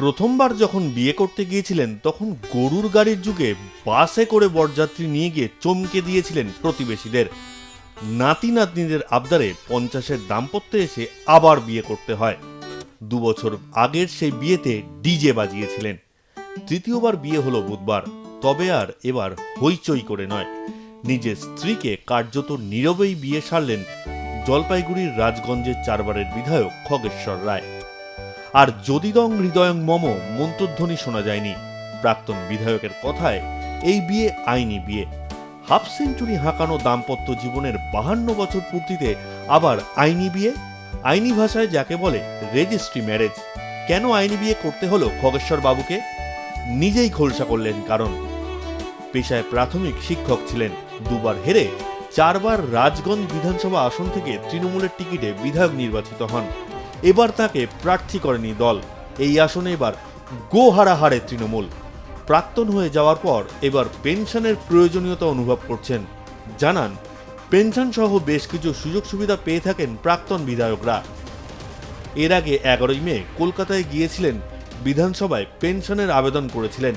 প্রথমবার যখন বিয়ে করতে গিয়েছিলেন তখন গরুর গাড়ির যুগে বাসে করে বরযাত্রী নিয়ে গিয়ে চমকে দিয়েছিলেন প্রতিবেশীদের। নাতি নাতনিদের আবদারে 50-এর দাম্পত্যে এসে আবার বিয়ে করতে হয়। 2 বছর আগের সেই বিয়েতে ডিজে বাজিয়েছিলেন। তৃতীয়বার বিয়ে হলো বুধবার, তবে আর এবার হইচই করে নয়, নিজের স্ত্রীকে কার্যত নীরবেই বিয়ে সারলেন জলপাইগুড়ির রাজগঞ্জের 4 বারের বিধায়ক খগেশ্বর রায়। আর যদিদং হৃদয়ং মম মন্ত্রধ্বনি শোনা যায়নি। প্রাক্তন বিধায়কের কথায় এই বিয়ে আইনি বিয়ে। হাফ সেঞ্চুরি হাঁকানো দাম্পত্য জীবনের 52 বছর পূর্তিতে আবার আইনি বিয়ে। আইনি ভাষায় যাকে বলে রেজিস্ট্রি ম্যারেজ। কেন আইনি বিয়ে করতে হলো খগেশ্বর বাবুকে? নিজেই খোলসা করলেন কারণ। পেশায় প্রাথমিক শিক্ষক ছিলেন, 2 বার হেরে 4 বার রাজগঞ্জ বিধানসভা আসন থেকে তৃণমূলের টিকিটে বিধায়ক নির্বাচিত হন। এবার তাকে প্রার্থী করেনি দল। এই আসনে এবার গোহারা হারে তৃণমূল। প্রাক্তন হয়ে যাওয়ার পর এবার পেনশনের প্রয়োজনীয়তা অনুভব করছেন। জানান, পেনশন সহ বেশ কিছু সুযোগ সুবিধা পেয়ে থাকেন প্রাক্তন বিধায়করা। এর আগে 11ই মে কলকাতায় গিয়েছিলেন, বিধানসভায় পেনশনের আবেদন করেছিলেন।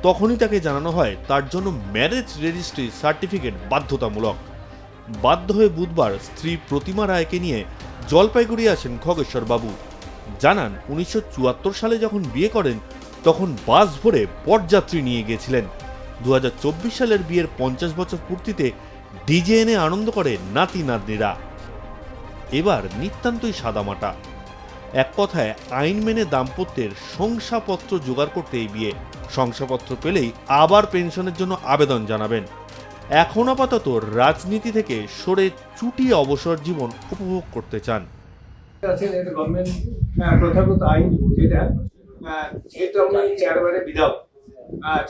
তখনই তাকে জানানো হয় তার জন্য ম্যারেজ রেজিস্ট্রি সার্টিফিকেট বাধ্যতামূলক। বাধ্য হয়ে বুধবার স্ত্রী প্রতিমা রায়কে নিয়ে জলপাইগুড়ি আসেন খগেশ্বর বাবু। জানান, 1974 সালে যখন বিয়ে করেন তখন বাস ভরে বরযাত্রী নিয়ে গিয়েছিলেন। 2024 সালের বিয়ের 50 বছর পূর্তিতে ডিজে এনে আনন্দ করে নাতি নাতনিরা। এবার নিতান্তই সাদামাটা। এক কথায় আইন মেনে দাম্পত্যের শংসাপত্র জোগাড় করতে এই বিয়ে। শংসাপত্র পেলেই আবার পেনশনের জন্য আবেদন জানাবেন। এখন আপাতত রাজনীতি থেকে সরে চুটিয়ে অবসর জীবন উপভোগ করতে চান। গভর্নমেন্ট প্রথাগত আইন যেটা, যেহেতু আমি 4 বারে বিধায়ক,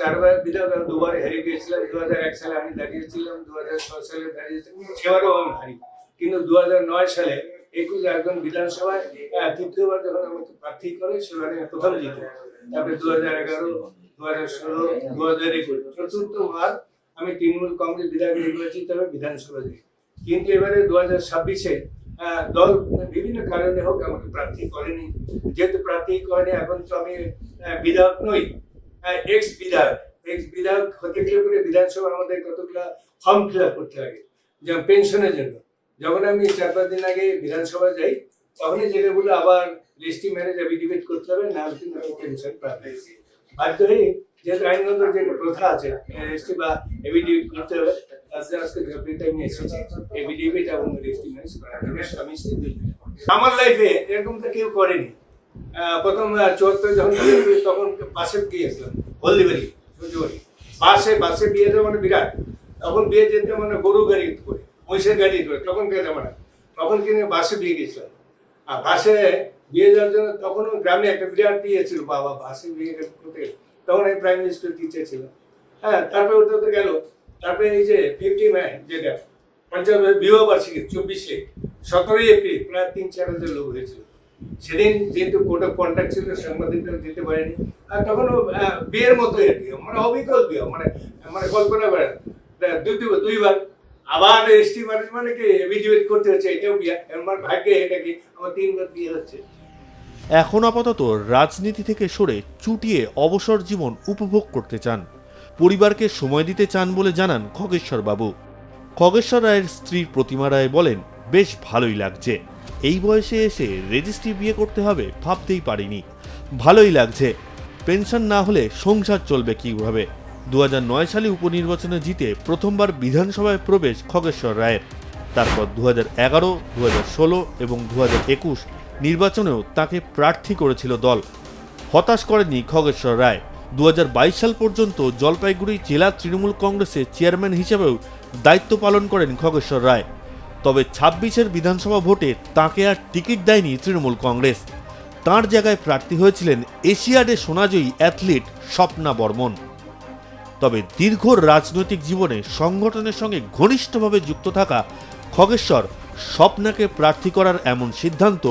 4 বার বিধায়ক, 2 বার হেরে গিয়েছিলাম। 2001 সালে আমি দাঁড়িয়েছিলাম, 2006 সালে দাঁড়িয়েছিলাম, সেবারও আমি হারি। কিন্তু 2009 সালে 21 রাজগঞ্জ বিধানসভায় তৃতীয়বার যখন আমাকে প্রার্থী করে সেবারে প্রথম জিতে। তারপরে 2011, 2016, 2021 চতুর্থবার আমি তৃণমূল কংগ্রেস বিধায়ক নির্বাচিত হয়ে বিধানসভা যাই। কিন্তু এবারে 2026-এ দল বিভিন্ন কারণে হোক আমাকে প্রার্থী করেনি। যেহেতু প্রার্থী করেনি, এখন তো আমি বিধায়ক নই, এক্স বিধায়ক হতে গেলে পরে বিধানসভা আমাদের কতগুলো ফর্ম ফিল আপ করতে লাগে, যেমন পেনশনের জন্য। যখন আমি 4-5 দিন আগে বিধানসভা যাই, তখনই যেটা বলে আবার রেজিস্ট্রি ম্যারেজ এফিডেভিট করতে হবে, না হলে কিন্তু পেনশন প্রাপ্ত। বাধ্য হয়ে যেহেতু আইনগত যে প্রথা আছে, রেজিস্ট্রি বা এফিডেভিট করতে হবে, আমার লাইফে এরকম তো কেউ করেনি। প্রথম 74 যখন তখন বাসে গিয়েছিলাম, হলদিবাড়ি সূর্যবাড়ি। বাসে বিয়ে দেওয়া মানে বিরাট। তখন বিয়ে যেতে মানে গরু গাড়ি করে, মহিষের গাড়ি করে, তখন কে যাবে না। তখন কিন্তু বাসে বিয়ে গেছিলাম। আর বাসে বিয়ে যাওয়ার জন্য তখনও গ্রামে একটা বিরাট বিয়ে ছিল, বাবা বাসে বিয়ে করতে। তখন আমি প্রাইমারি স্কুল টিচার ছিলাম। হ্যাঁ, তারপরে ওটা গেল। তারপরে এই যে 50 মে যেটা পঞ্চায়েত বিবাহ বার্ষিকী 24-এ 17 এপ্রিল প্রায় 3-4 হাজার লোক হয়েছিল। সেদিন যেহেতু কোর্ট অফ কন্ডাক্ট ছিল, সাংবাদিকরা যেতে পারেনি। আর তখনও বিয়ের মতো বিয়ে, মানে অবিকল বিয়ে, মানে কল্পনা করেন 2বার আবার রেজিস্ট্রি ম্যারেজ মানে কি এফিডেভিট করতে হচ্ছে, এটাও বিয়ে। আমার ভাগ্যে এটা কি আমার 3বার বিয়ে হচ্ছে। এখন আপাতত রাজনীতি থেকে সরে চুটিয়ে অবসর জীবন উপভোগ করতে চান। পরিবারকে সময় দিতে চান বলে জানান খগেশ্বর বাবু। খগেশ্বর রায়ের স্ত্রী প্রতিমা রায় বলেন, বেশ ভালোই লাগছে। এই বয়সে এসে রেজিস্ট্রি বিয়ে করতে হবে ভাবতেই পারিনি। ভালোই লাগছে। পেনশন না হলে সংসার চলবে কিভাবে? 2009 সালে উপনির্বাচনে জিতে প্রথমবার বিধানসভায় প্রবেশ খগেশ্বর রায়ের। তারপর 2011, 2016 এবং 2021 নির্বাচনেও তাকে প্রার্থী করেছিল দল। হতাশ করেনি খগেশ্বর রায়। 2022 সাল পর্যন্ত জলপাইগুড়ি জেলা তৃণমূল কংগ্রেসের চেয়ারম্যান হিসেবেও দায়িত্ব পালন করেন খগেশ্বর রায়। তবে 26-এর বিধানসভা ভোটে তাকে আর টিকিট দেয়নি তৃণমূল কংগ্রেস। তাঁর জায়গায় প্রার্থী হয়েছিলেন এশিয়াডে সোনাজয়ী অ্যাথলিট স্বপ্না বর্মন। তবে দীর্ঘ রাজনৈতিক জীবনে সংগঠনের সঙ্গে ঘনিষ্ঠভাবে যুক্ত থাকা খগেশ্বর স্বপ্নাকে প্রার্থী করার এমন সিদ্ধান্ত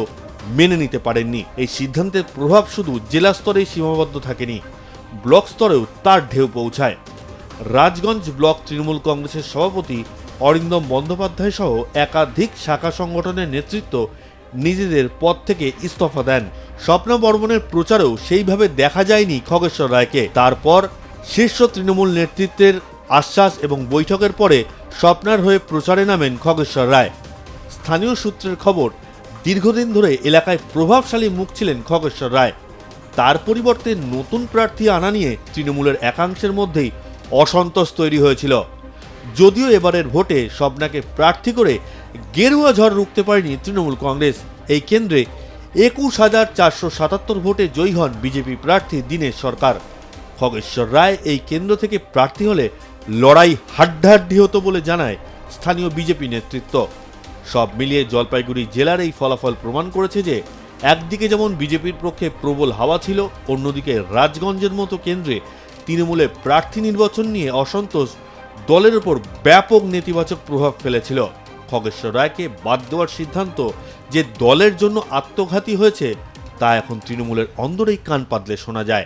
মেনে নিতে পারেননি। এই সিদ্ধান্তের প্রভাব শুধু জেলা স্তরেই সীমাবদ্ধ থাকেনি, ব্লক স্তরেও তার ঢেউ পৌঁছায়। রাজগঞ্জ ব্লক তৃণমূল কংগ্রেসের সভাপতি অরিন্দম বন্দ্যোপাধ্যায় সহ একাধিক শাখা সংগঠনের নেতৃত্ব নিজেদের পদ থেকে ইস্তফা দেন। স্বপ্না বর্মনের প্রচারেও সেইভাবে দেখা যায়নি খগেশ্বর রায়কে। তারপর শীর্ষ তৃণমূল নেতৃত্বের আশ্বাস এবং বৈঠকের পরে স্বপ্নার হয়ে প্রচারে নামেন খগেশ্বর রায়। স্থানীয় সূত্রের খবর, দীর্ঘদিন ধরে এলাকায় প্রভাবশালী মুখ ছিলেন খগেশ্বর রায়। তার পরিবর্তে নতুন প্রার্থী আনা নিয়ে তৃণমূলের একাংশের মধ্যেই অসন্তোষ তৈরি হয়েছিল। যদিও এবারের ভোটে স্বপ্নাকে প্রার্থী করে গেরুয়া ঝড় রুখতে পারেনি তৃণমূল কংগ্রেস। এই কেন্দ্রে 21,477 ভোটে জয়ী হন বিজেপি প্রার্থী দীনেশ সরকার। খগেশ্বর রায় এই কেন্দ্র থেকে প্রার্থী হলে লড়াই হাড্ডাহাড্ডি হতো বলে জানায় স্থানীয় বিজেপি নেতৃত্ব। সব মিলিয়ে জলপাইগুড়ি জেলার এই ফলাফল প্রমাণ করেছে যে একদিকে যেমন বিজেপির পক্ষে প্রবল হাওয়া ছিল, অন্যদিকে রাজগঞ্জের মতো কেন্দ্রে তৃণমূলে প্রার্থী নির্বাচন নিয়ে অসন্তোষ দলের উপর ব্যাপক নেতিবাচক প্রভাব ফেলেছিল। খগেশ্বর রায়কে বাদ দেওয়ার সিদ্ধান্ত যে দলের জন্য আত্মঘাতী হয়েছে তা এখন তৃণমূলের অন্দরেই কান পাতলে শোনা যায়।